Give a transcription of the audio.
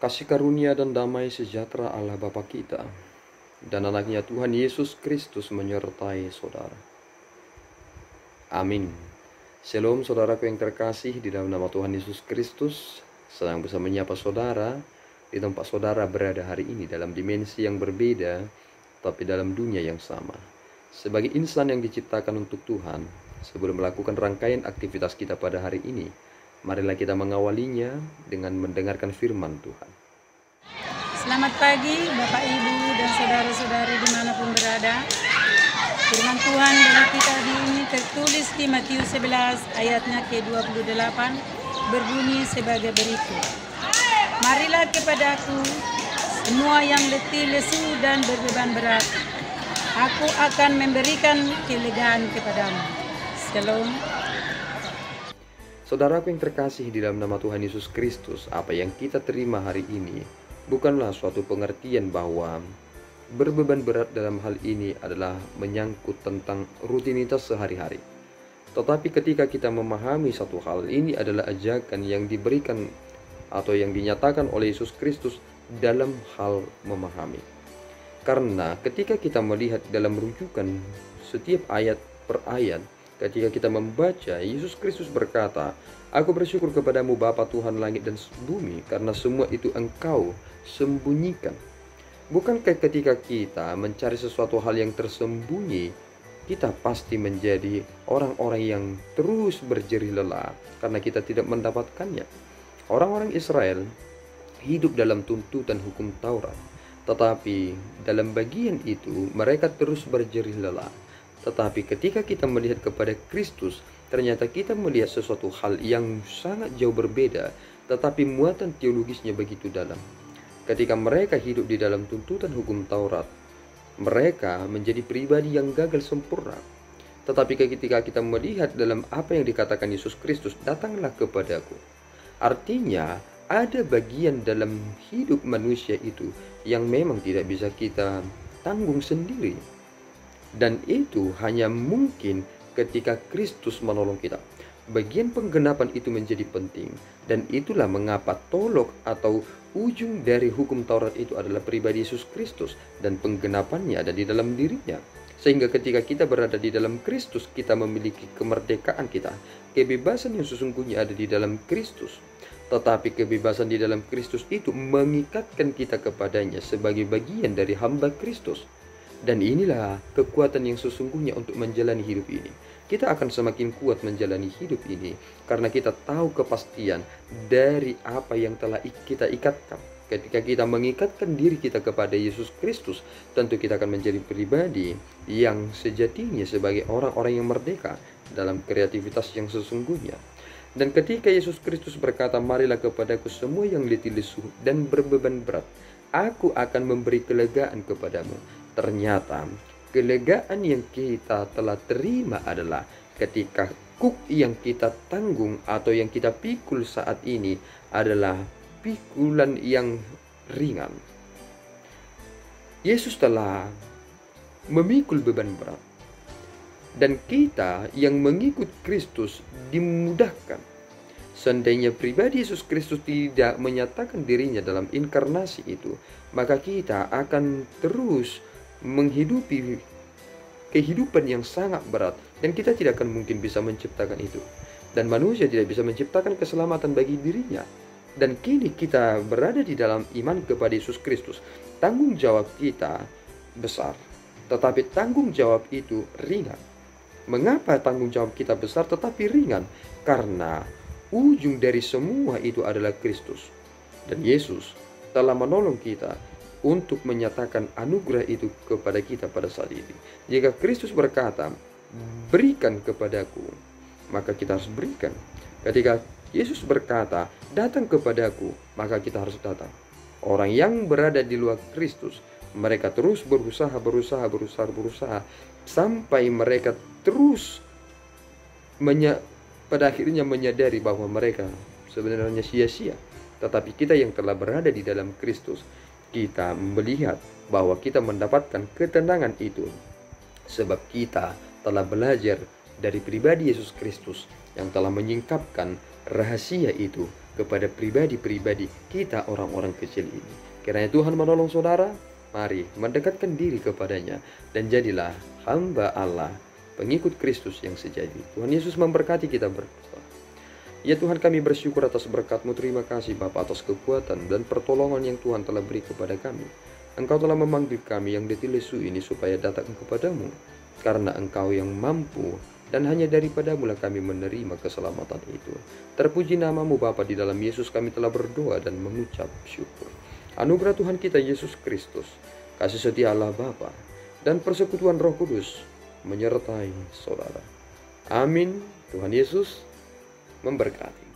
Kasih karunia dan damai sejahtera Allah Bapa kita dan anaknya Tuhan Yesus Kristus menyertai saudara. Amin. Shalom saudaraku yang terkasih, di dalam nama Tuhan Yesus Kristus. Senang bisa menyapa saudara di tempat saudara berada hari ini, dalam dimensi yang berbeda tapi dalam dunia yang sama. Sebagai insan yang diciptakan untuk Tuhan, sebelum melakukan rangkaian aktivitas kita pada hari ini, marilah kita mengawalinya dengan mendengarkan firman Tuhan. Selamat pagi Bapak Ibu dan saudara-saudari dimanapun berada. Firman Tuhan bagi kita hari ini tertulis di Matius 11 ayatnya ke-28, berbunyi sebagai berikut. Marilah kepadaku semua yang letih, lesu dan berbeban berat. Aku akan memberikan kelegaan kepadamu. Shalom. Saudaraku yang terkasih di dalam nama Tuhan Yesus Kristus, apa yang kita terima hari ini bukanlah suatu pengertian bahwa berbeban berat dalam hal ini adalah menyangkut tentang rutinitas sehari-hari. Tetapi ketika kita memahami satu hal, ini adalah ajakan yang diberikan atau yang dinyatakan oleh Yesus Kristus dalam hal memahami. Karena ketika kita melihat dalam rujukan setiap ayat per ayat, ketika kita membaca, Yesus Kristus berkata, "Aku bersyukur kepadamu Bapa Tuhan langit dan bumi, karena semua itu Engkau sembunyikan." Bukankah ketika kita mencari sesuatu hal yang tersembunyi, kita pasti menjadi orang-orang yang terus berjerih lelah karena kita tidak mendapatkannya? Orang-orang Israel hidup dalam tuntutan hukum Taurat, tetapi dalam bagian itu mereka terus berjerih lelah. Tetapi ketika kita melihat kepada Kristus, ternyata kita melihat sesuatu hal yang sangat jauh berbeda, tetapi muatan teologisnya begitu dalam. Ketika mereka hidup di dalam tuntutan hukum Taurat, mereka menjadi pribadi yang gagal sempurna. Tetapi ketika kita melihat dalam apa yang dikatakan Yesus Kristus, "Datanglah kepadaku." Artinya, ada bagian dalam hidup manusia itu yang memang tidak bisa kita tanggung sendiri. Dan itu hanya mungkin ketika Kristus menolong kita. Bagian penggenapan itu menjadi penting. Dan itulah mengapa tolok atau ujung dari hukum Taurat itu adalah pribadi Yesus Kristus. Dan penggenapannya ada di dalam dirinya. Sehingga ketika kita berada di dalam Kristus, kita memiliki kemerdekaan kita. Kebebasan yang sesungguhnya ada di dalam Kristus. Tetapi kebebasan di dalam Kristus itu mengikatkan kita kepadanya sebagai bagian dari hamba Kristus. Dan inilah kekuatan yang sesungguhnya untuk menjalani hidup ini. Kita akan semakin kuat menjalani hidup ini karena kita tahu kepastian dari apa yang telah kita ikatkan. Ketika kita mengikatkan diri kita kepada Yesus Kristus, tentu kita akan menjadi pribadi yang sejatinya sebagai orang-orang yang merdeka dalam kreativitas yang sesungguhnya. Dan ketika Yesus Kristus berkata, "Marilah kepadaku semua yang letih lesu dan berbeban berat, aku akan memberi kelegaan kepadamu." Ternyata kelegaan yang kita telah terima adalah ketika kuk yang kita tanggung atau yang kita pikul saat ini adalah pikulan yang ringan. Yesus telah memikul beban berat. Dan kita yang mengikut Kristus dimudahkan. Seandainya pribadi Yesus Kristus tidak menyatakan dirinya dalam inkarnasi itu, maka kita akan terus menghidupi kehidupan yang sangat berat, dan kita tidak akan mungkin bisa menciptakan itu. Dan manusia tidak bisa menciptakan keselamatan bagi dirinya. Dan kini kita berada di dalam iman kepada Yesus Kristus. Tanggung jawab kita besar, tetapi tanggung jawab itu ringan. Mengapa tanggung jawab kita besar tetapi ringan? Karena ujung dari semua itu adalah Kristus. Dan Yesus telah menolong kita untuk menyatakan anugerah itu kepada kita pada saat ini. Jika Kristus berkata, "Berikan kepadaku," maka kita harus berikan. Ketika Yesus berkata, "Datang kepadaku," maka kita harus datang. Orang yang berada di luar Kristus, mereka terus berusaha sampai mereka terus pada akhirnya menyadari bahwa mereka sebenarnya sia-sia. Tetapi kita yang telah berada di dalam Kristus, kita melihat bahwa kita mendapatkan ketenangan itu sebab kita telah belajar dari pribadi Yesus Kristus yang telah menyingkapkan rahasia itu kepada pribadi-pribadi kita orang-orang kecil ini. Kiranya Tuhan menolong saudara, mari mendekatkan diri kepadanya dan jadilah hamba Allah, pengikut Kristus yang sejati. Tuhan Yesus memberkati kita berdoa. Ya Tuhan, kami bersyukur atas berkat-Mu. Terima kasih Bapa atas kekuatan dan pertolongan yang Tuhan telah beri kepada kami. Engkau telah memanggil kami yang ditilesu ini supaya datang kepadamu, karena Engkau yang mampu, dan hanya daripadamu lah kami menerima keselamatan itu. Terpuji namamu Bapa, di dalam Yesus kami telah berdoa dan mengucap syukur. Anugerah Tuhan kita Yesus Kristus, kasih setia Allah Bapa, dan persekutuan Roh Kudus menyertai saudara. Amin. Tuhan Yesus memberkati.